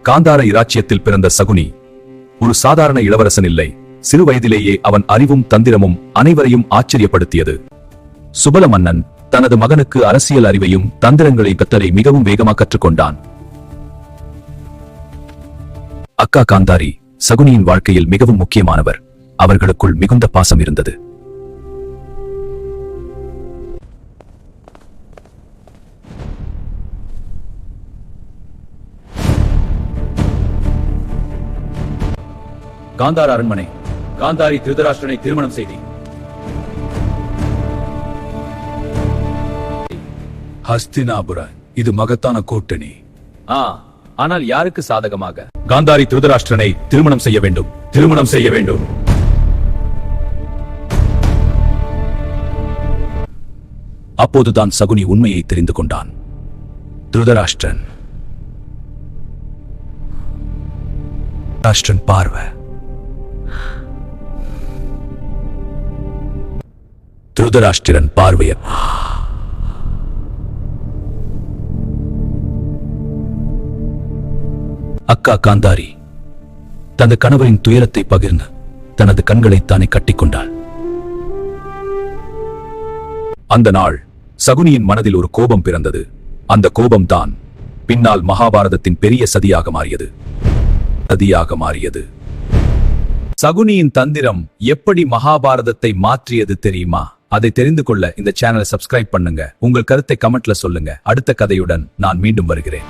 காந்தார இராச்சியத்தில் பிறந்த சகுனி ஒரு சாதாரண இளவரசன் இல்லை. சிறு வயதிலேயே அவன் அறிவும் தந்திரமும் அனைவரையும் ஆச்சரியப்படுத்தியது. சுபல மன்னன் தனது மகனுக்கு அரசியல் அறிவையும் தந்திரங்களை கற்றலை மிகவும் வேகமாக கற்றுக்கொண்டான். அக்கா காந்தாரி சகுனியின் வாழ்க்கையில் மிகவும் முக்கியமானவர். அவர்களுக்குள் மிகுந்த பாசம் இருந்தது. காந்தார அரண்மனை. காந்தாரி திருதராஷ்டிரனை திருமணம் செய்தி. ஹஸ்தினாபுர இது மகத்தான கூட்டணி. ஆனால் யாருக்கு சாதகமாக? காந்தாரி திருதராஷ்டிரனை திருமணம் செய்ய வேண்டும். திருமணம் செய்ய வேண்டும். அப்போதுதான் சகுனி உண்மையை தெரிந்து கொண்டான். திருதராஷ்டிரன் பார்வை. திருதராஷ்டிரன் பார்வைய அக்கா காந்தாரி தனது கணவரின் துயரத்தை பகிர்ந்து தனது கண்களை தானே கட்டிக்கொண்டாள். அந்த நாள் சகுனியின் மனதில் ஒரு கோபம் பிறந்தது. அந்த கோபம்தான் பின்னால் மகாபாரதத்தின் பெரிய சதியாக மாறியது. சகுனியின் தந்திரம் எப்படி மகாபாரதத்தை மாற்றியது தெரியுமா? அதை தெரிந்து கொள்ள இந்த சேனலை சப்ஸ்கிரைப் பண்ணுங்க. உங்கள் கருத்தை கமெண்ட்ல சொல்லுங்க. அடுத்த கதையுடன் நான் மீண்டும் வருகிறேன்.